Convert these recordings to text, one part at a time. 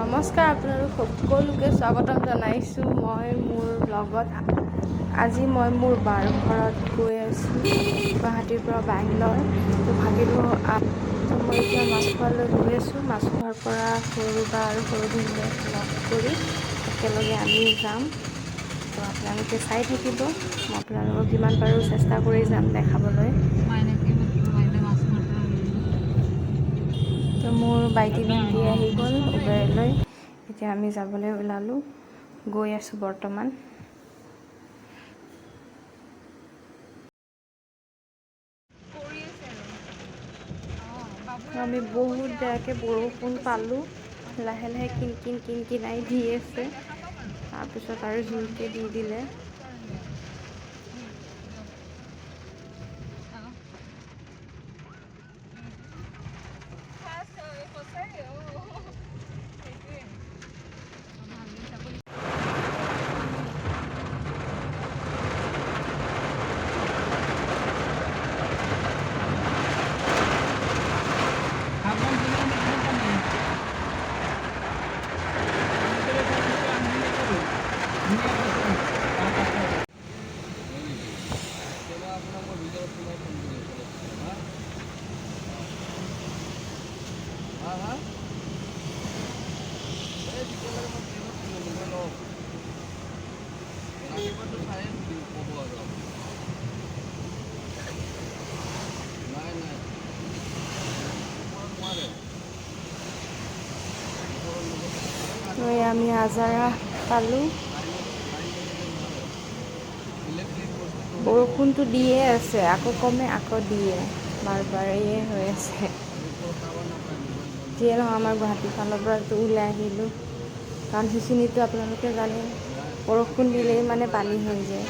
নমস্কাৰ, আপোনালোক সকলোকে স্বাগতম জনাইছোঁ মই মোৰ ব্লগত। আজি মই মোৰ বাৰ ঘৰত গৈ আছোঁ, গুৱাহাটীৰ পৰা বেংগলৰ। তো ভাবিলোঁ মই এতিয়া মাছ খোৱালৈ গৈ আছোঁ। মাছ খোৱাৰ পৰা সৰু বা আৰু সৰু ভিনদেউ লগ কৰি একেলগে আমি যাম। তো আপোনালোকে চাই থাকিব, মই আপোনালোকক যিমান পাৰোঁ চেষ্টা কৰি যাম দেখাবলৈ। তো মোৰ বাইটি ভণ্টি আহি গ'ল উবেৰলৈ। এতিয়া আমি যাবলৈ ওলালোঁ, গৈ আছোঁ বৰ্তমান। আমি বহুত বেয়াকৈ বৰষুণ পালোঁ, লাহে লাহে কিনকিনাই দি আছে, তাৰপিছত আৰু জোৰকৈ দি দিলে। আমি আজাৰা পালোঁ। বৰষুণটো দিয়ে আছে, আকৌ কমে আকৌ দিয়ে, বাৰ হৈ আছে। যিয়ে নহয় আমাৰ গুৱাহাটীৰ ফালৰ পৰাতো ওলাই আহিলোঁ, কাৰণ সেইখিনিতো আপোনালোকে জানে বৰষুণ দিলেই মানে পানী হৈ যায়।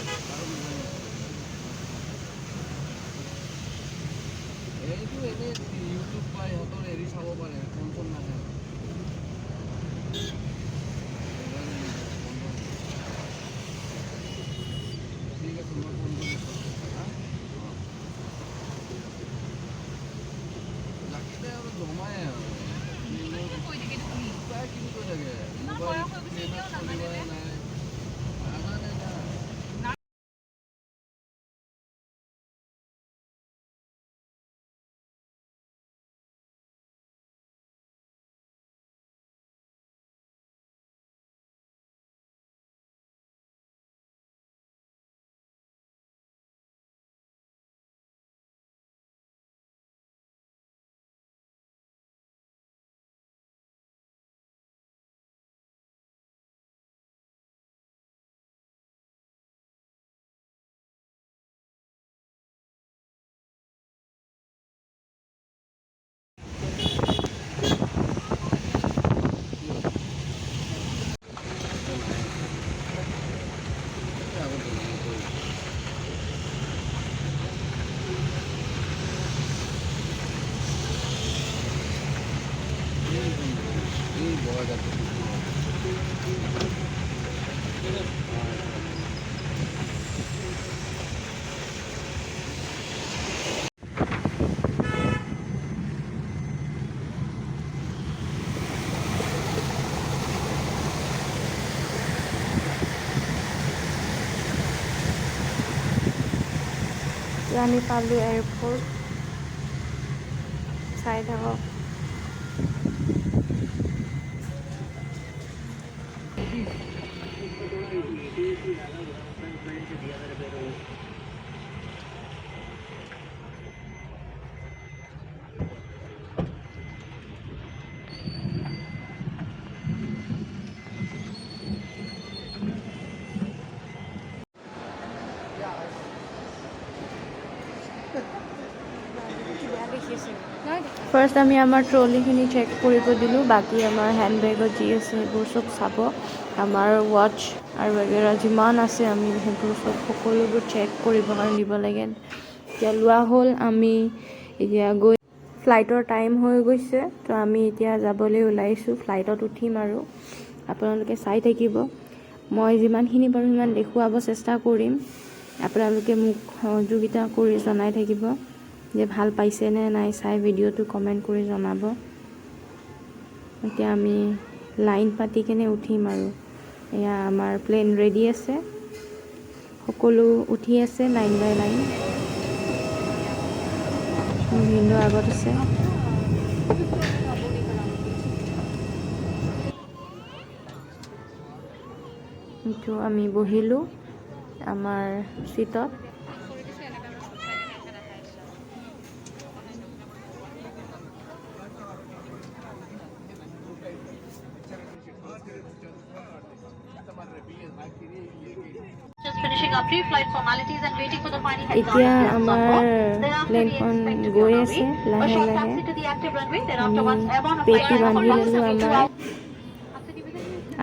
আমি পালোঁ এয়াৰপৰ্ট, চাই থাকক। ফাৰ্ষ্ট আমি আমাৰ ট্ৰলিখিনি চেক কৰিব দিলোঁ, বাকী আমাৰ হেণ্ডবেগত যি আছে সেইবোৰ চব চাব। আমাৰ ৱাটচ আৰু বাগেৰা যিমান আছে আমি সেইবোৰ চব সকলোবোৰ চেক কৰিবৰ কাৰণে দিব লাগে। এতিয়া লোৱা হ'ল, আমি এতিয়া গৈ ফ্লাইটৰ টাইম হৈ গৈছে, তো আমি এতিয়া যাবলৈ ওলাইছোঁ, ফ্লাইটত উঠিম আৰু আপোনালোকে চাই থাকিব। মই যিমানখিনি পাৰোঁ সিমান দেখুৱাব চেষ্টা কৰিম, আপোনালোকে মোক সহযোগিতা কৰি জনাই থাকিব যে ভাল পাইছে নে নাই চাই ভিডিঅ'টো কমেণ্ট কৰি জনাব। এতিয়া আমি লাইন পাতি কেনে উঠিম আৰু এয়া আমাৰ প্লেন ৰেডি আছে সকলো উঠি আছে লাইন বাই লাইন মোৰ ভিনদেউ আগত আছে এইটো আমি বহিলোঁ আমাৰ চিটত এতিয়া আমাৰ প্লেনখন গৈ আছে লাহে লাহে আমি পেটি বান্ধি ল'লোঁ আমাৰ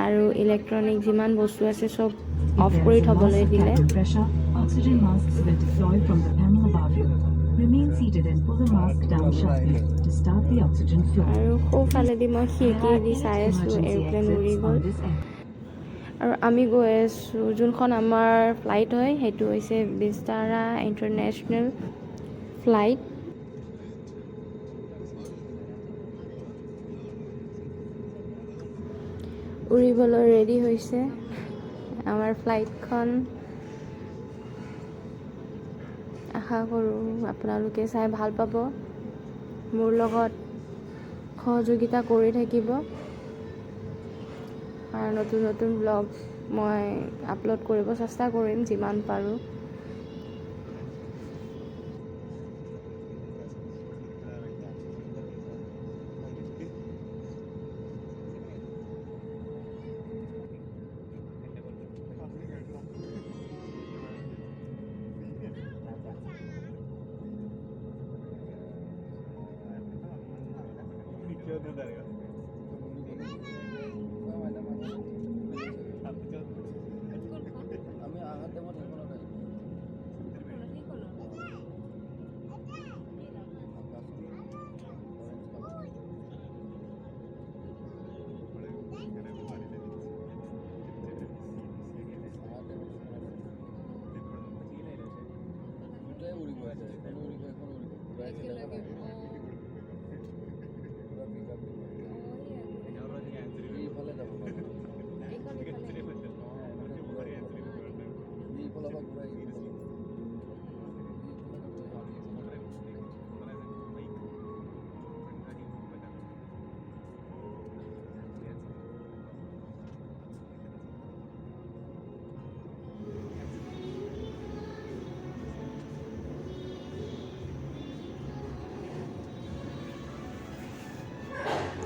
আৰু ইলেক্ট্ৰনিক যিমান বস্তু আছে চব অফ কৰি থ'বলৈ দিলে আৰু সোঁফালেদি মই খিৰিকীয়েদি চাই আছোঁ এৰোপ্লেন উৰি গ'ল আৰু আমি গৈ আছোঁ যোনখন আমাৰ ফ্লাইট হয় সেইটো হৈছে বিস্তাৰা ইণ্টাৰনেশ্যনেল ফ্লাইট উৰিবলৈ ৰেডি হৈছে আমাৰ ফ্লাইটখন আশা কৰোঁ আপোনালোকে চাই ভাল পাব মোৰ লগত সহযোগিতা কৰি থাকিব আৰু নতুন নতুন ব্লগ মই আপলোড কৰিব চেষ্টা কৰিম যিমান পাৰোঁ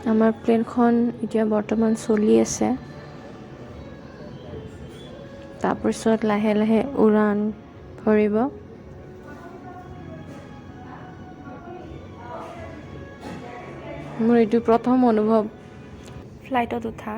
আমাৰ প্লেনখন এতিয়া বৰ্তমান চলি আছে তাৰপিছত লাহে লাহে উৰাণ ভৰিব মোৰ এইটো প্ৰথম অনুভৱ ফ্লাইটত উঠা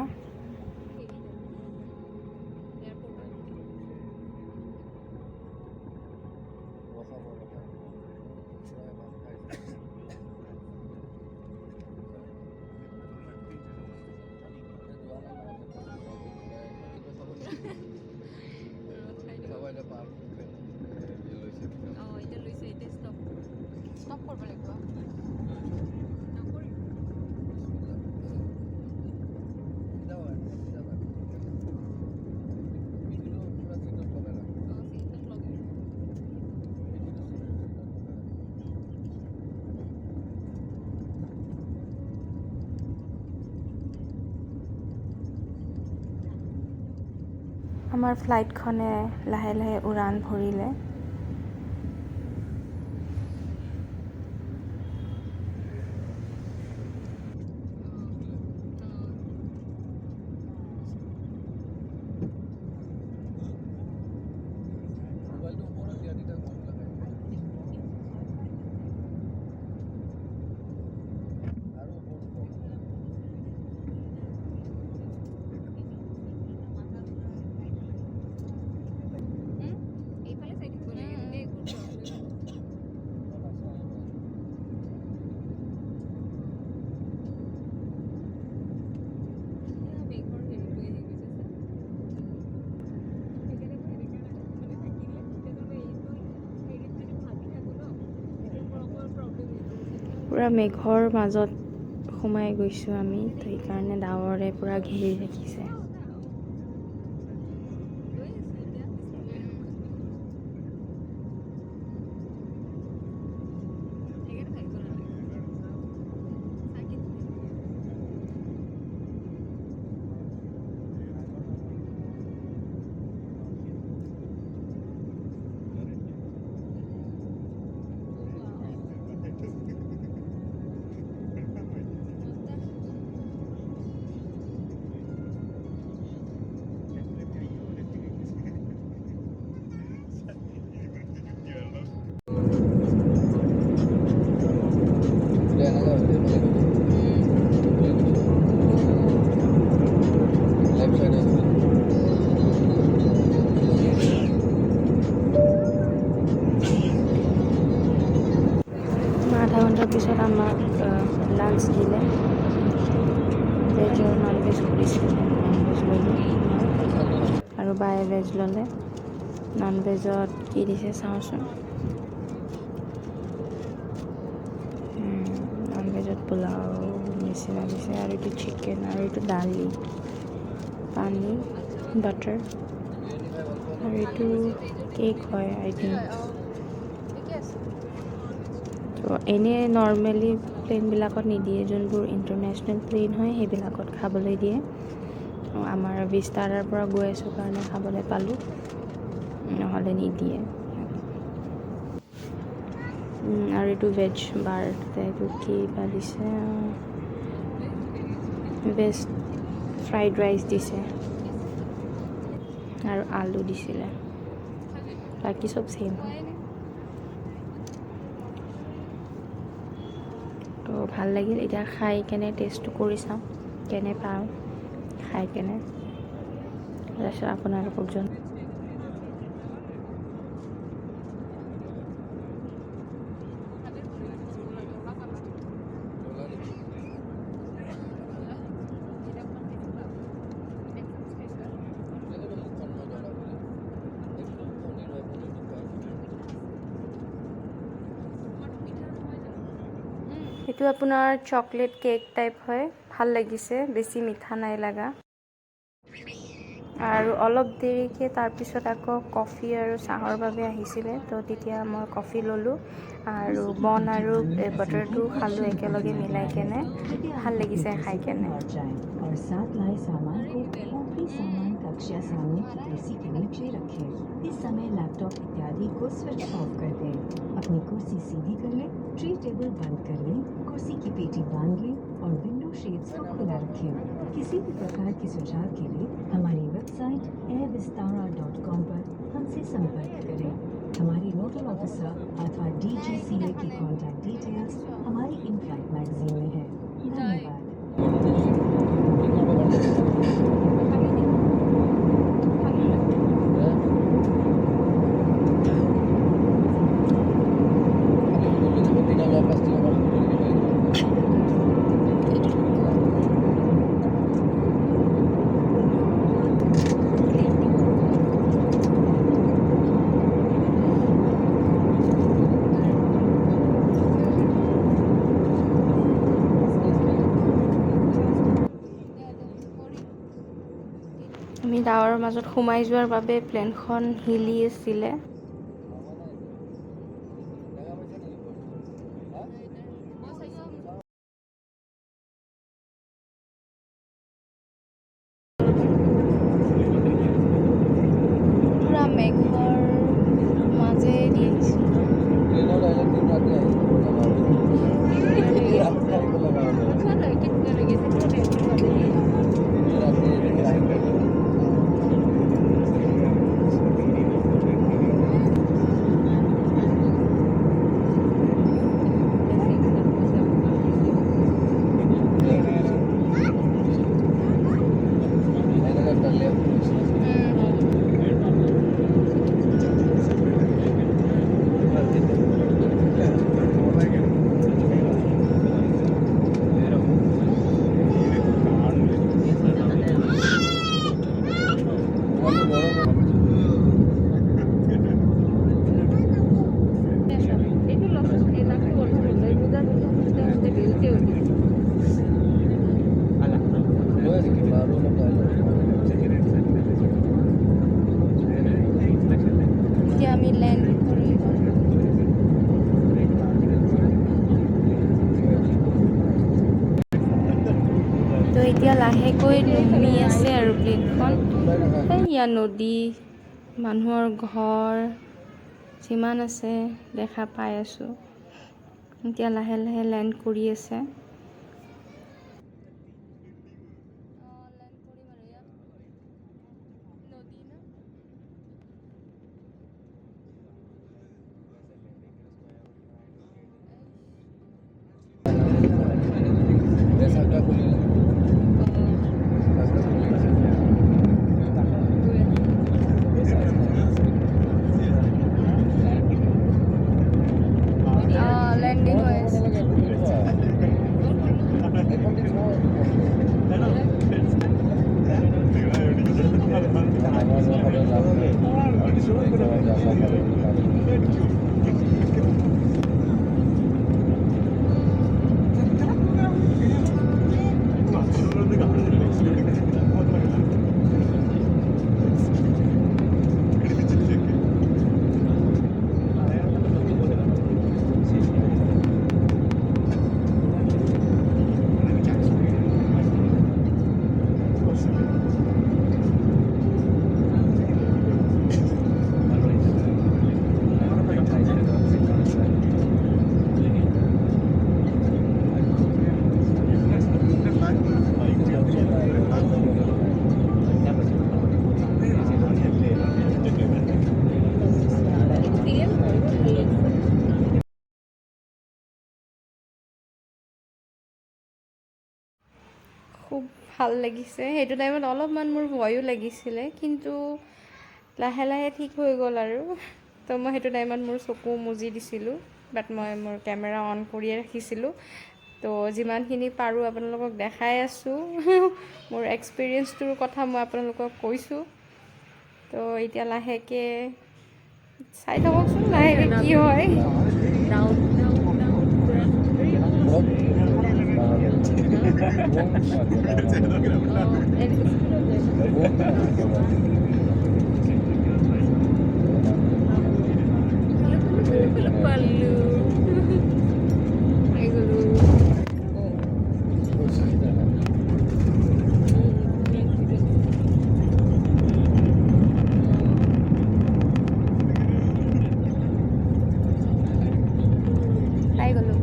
আমাৰ ফ্লাইটখনে লাহে লাহে উৰাণ ভৰিলে পুৰা মেঘৰ মাজত সোমাই গৈছোঁ আমি, তো সেইকাৰণে ডাৱৰে পূৰা ঘেৰি ৰাখিছে। আধা ঘণ্টাৰ পিছত আমাক লাঞ্চ দিলে, ভেজ আৰু নন ভেজ কৰিছিলে। নন ভেজ ল'লোঁ আৰু বায়ে ভেজ ল'লে। নন ভেজত কি দিছে চাওঁচোন। নন ভেজত পোলাও নিচিনা দিছে, আৰু এইটো চিকেন, আৰু এইটো দালি, পানী, বাটাৰ, আৰু এইটো কেক হয় আই থিংক। তো এনেই নৰ্মেলি প্লেইনবিলাকত নিদিয়ে, যোনবোৰ ইণ্টাৰনেশ্যনেল প্লেইন হয় সেইবিলাকত খাবলৈ দিয়ে। আমাৰ বিস্তাৰাৰ পৰা গৈ আছোঁ কাৰণে খাবলৈ পালোঁ, নহ'লে নিদিয়ে। আৰু এইটো ভেজ বাৰ, এইটো কি বা দিছে, ভেজ ফ্ৰাইড ৰাইচ দিছে আৰু আলু দিছিলে, বাকী চব ছেইম। তো ভাল লাগিল। এতিয়া খাই কেনে টেষ্টটো কৰি চাওঁ কেনে পাওঁ খাই কেনে, তাৰপিছত আপোনালোকক জনাম। এইটো আপোনাৰ চকলেট কেক টাইপ হয়, ভাল লাগিছে, বেছি মিঠা নাই লগা। আৰু অলপ দেৰিকৈ তাৰপিছত আকৌ কফি আৰু চাহৰ বাবে আহিছিলে, তো তেতিয়া মই কফি ল'লোঁ আৰু বন আৰু বাটাৰটো খালোঁ একেলগে মিলাই কেনে, ভাল লাগিছে খাই কেনে। और साथ लाए सामान को ऊपरी सामान कक्षा सामने की कुर्सी के नीचे रखें। इस समय लैपटॉप इत्यादि को स्विच ऑफ कर दें। अपनी कुर्सी सीधी कर लें, ट्री टेबल बंद कर लें, कुर्सी की पेटी बांध लें और विंडो शेड्स को खुला रखें। किसी भी प्रकार के सुझाव के लिए हमारी वेबसाइट airvistara.com पर हमसे संपर्क करें। हमारी नोडल ऑफिसर अथवा DGCA की कॉन्टैक्ट डिटेल्स हमारी इन फ्लाइट मैगजीन में है। धन्यवाद। আমি ডাৱৰৰ মাজত সোমাই যোৱাৰ বাবে প্লেনখন হিলি আছিলে। পুৰা মেঘৰ মাজেৰে দি আহিছিল। এতিয়া আমি লেণ্ড কৰি তো এতিয়া লাহেকৈ নুমি আছে আৰু প্লেনখন। এয়া নদী, মানুহৰ ঘৰ যিমান আছে দেখা পাই আছোঁ। এতিয়া লাহে লাহে লেণ্ড কৰি আছে। লেণ্ডিং হৈ আছে। খুব ভাল লাগিছে। সেইটো টাইমত অলপমান মোৰ ভয়ো লাগিছিলে, কিন্তু লাহে লাহে ঠিক হৈ গ'ল আৰু। তো মই সেইটো টাইমত মোৰ চকু মুজি দিছিলোঁ, বাট মই মোৰ কেমেৰা অন কৰিয়ে ৰাখিছিলোঁ। তো যিমানখিনি পাৰোঁ আপোনালোকক দেখাই আছোঁ। মোৰ এক্সপিৰিয়েঞ্চটোৰ কথা মই আপোনালোকক কৈছোঁ। তো এতিয়া লাহেকৈ চাই থাককচোন লাহেকৈ কি হয়। পাই গ'লোঁ।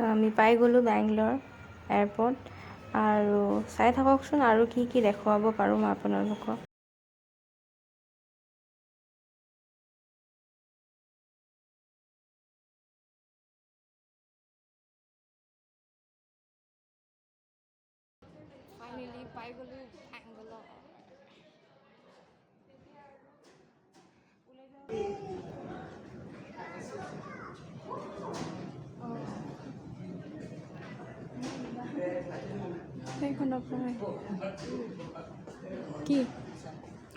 আমি পাই গ'লোঁ বেংগলোৰ এয়াৰপৰ্ট। আৰু চাই থাককচোন আৰু কি কি দেখুৱাব পাৰোঁ মই আপোনালোকক। ফাইনেলি পাই গ'লোঁ বেংগলোৰ। সেইখনৰ পৰাই কি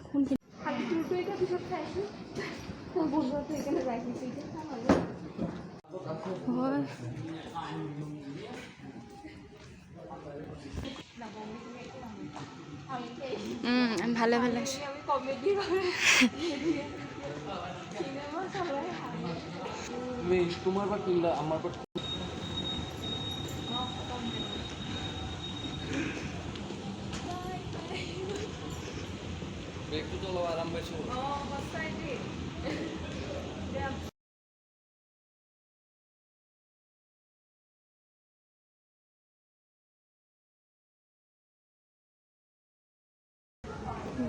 কোনখিনি হয়। ভালে ভালে আছে। তোমার বা কিনলা আমার বা একটু চলো আরাম পাইছো।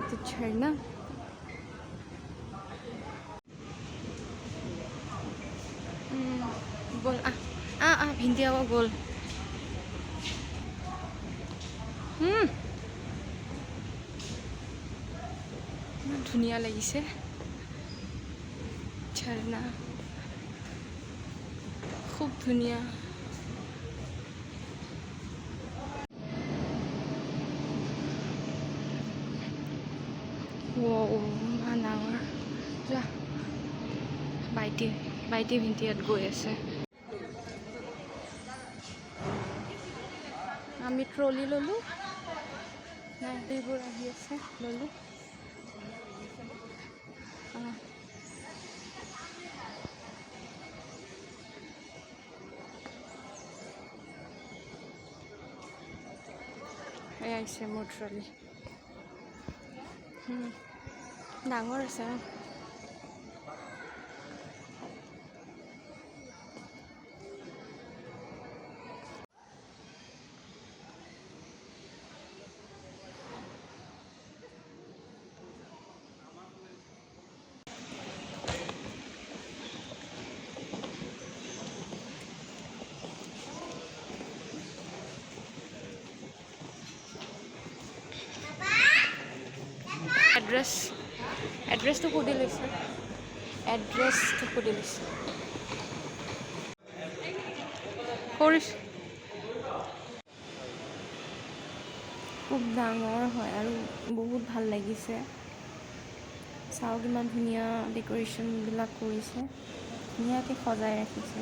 तो झरना বল ভিন্দি আবা গ'ল ইমান ধুনীয়া লাগিছে ঝৰ্ণা খুব ধুনীয়া ইমান ডাঙৰ যোৱা বাইটি ভিন্টিয়াত গৈ আছে আমি ট্ৰলি ল'লোঁ এইবোৰ আহি আছে ল'লোঁ এই আহিছে মোৰ ট্ৰলি ডাঙৰ আছে এড্ৰেছটো সুধি লৈছে খুব ডাঙৰ হয় আৰু বহুত ভাল লাগিছে চাওঁ কিমান ধুনীয়া ডেক'ৰেশ্যনবিলাক কৰিছে ধুনীয়াকৈ সজাই ৰাখিছে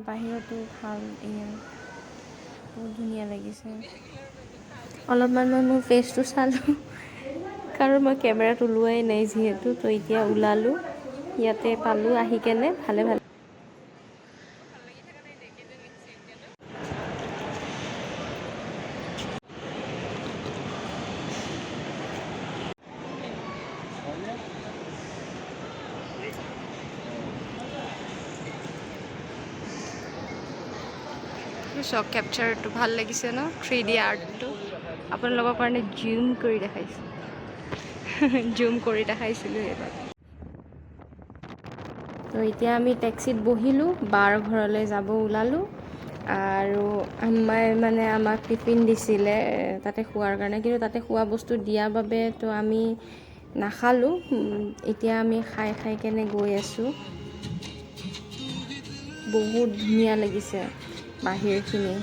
বাহিৰতো ভাল বহুত ধুনীয়া লাগিছে অলপমান মই মোৰ ফেচটো চালোঁ কাৰণ মই কেমেৰাত ওলোৱাই নাই যিহেতু তো এতিয়া ওলালোঁ ইয়াতে পালোঁ আহি কেনে ভালে চক কেপচাৰটো ভাল লাগিছে ন 3D আৰ্টটো আপোনালোকৰ কাৰণে জুম কৰি দেখাইছিলোঁ এইবাৰ তো এতিয়া আমি টেক্সিত বহিলোঁ বাৰ ঘৰলৈ যাব ওলালোঁ আৰু আম্মাই মানে আমাক টিফিন দিছিলে তাতে খোৱাৰ কাৰণে কিন্তু তাতে খোৱা বস্তু দিয়াৰ বাবে তো আমি নাখালোঁ এতিয়া আমি খাই কেনে গৈ আছোঁ বহুত ধুনীয়া লাগিছে বাহিৰখিনি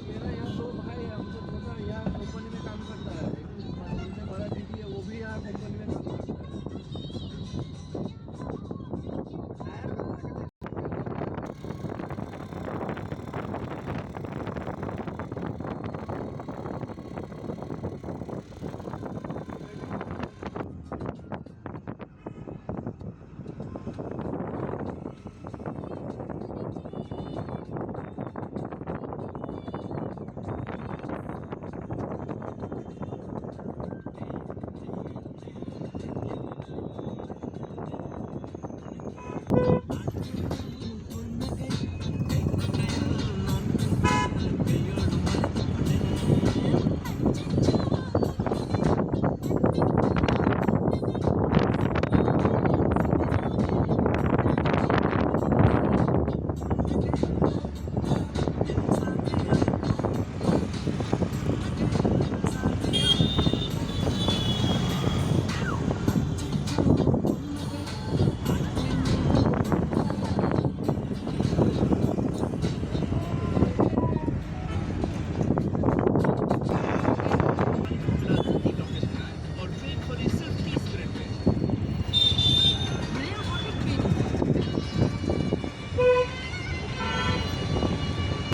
मेरा यहाँ दो भाई है, हमको दोनों यहाँ कंपनी में काम करता है। उनसे बड़ा दीदी है, वो भी यहाँ कंपनी में काम करता है।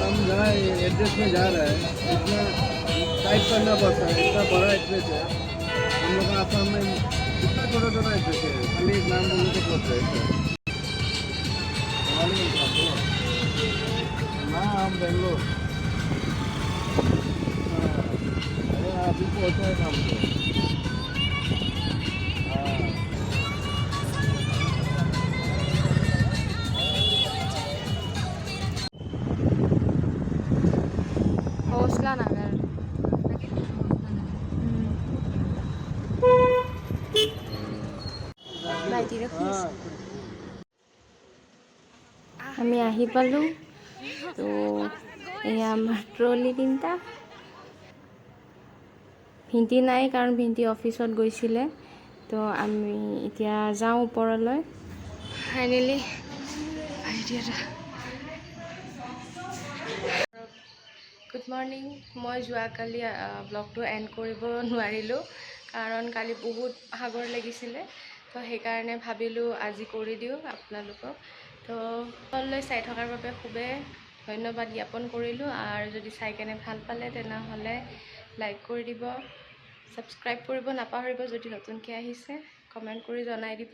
हम जहाँ एड्रेस में जा रहे हैं इतना टाइप करना पड़ता है, इतना बड़ा एड्रेस है। हम लोग का आसाम में इतना छोटा छोटा एड्रेस है, खाली एक नाम बोलने के पड़ता है। हाँ हम बेंगलोर। हाँ अरे अभी पहुँचा है काम पे। हाँ हौसला नगर ভাইটি ৰখি আছে। আমি আহি পালোঁ। তো এয়া আমাৰ ট্ৰলি তিনিটা। ভিন্তি নাই কাৰণ ভিন্তি অফিচত গৈছিলে। তো আমি এতিয়া যাওঁ ওপৰলৈ। ফাইনেলি ভাইটি এটা। Good morning. মই যোৱাকালি ব্লগটো এণ্ড কৰিব নোৱাৰিলোঁ কাৰণ কালি বহুত ভাগৰ লাগিছিলে। তো সেইকাৰণে ভাবিলোঁ আজি কৰি দিওঁ আপোনালোকক। তো তললৈ চাই থকাৰ বাবে খুবেই ধন্যবাদ জ্ঞাপন কৰিলোঁ। আৰু যদি চাই কেনে ভাল পালে তেনেহ'লে লাইক কৰি দিব, ছাবস্ক্ৰাইব কৰিব নাপাহৰিব। যদি নতুনকৈ আহিছে কমেণ্ট কৰি জনাই দিব।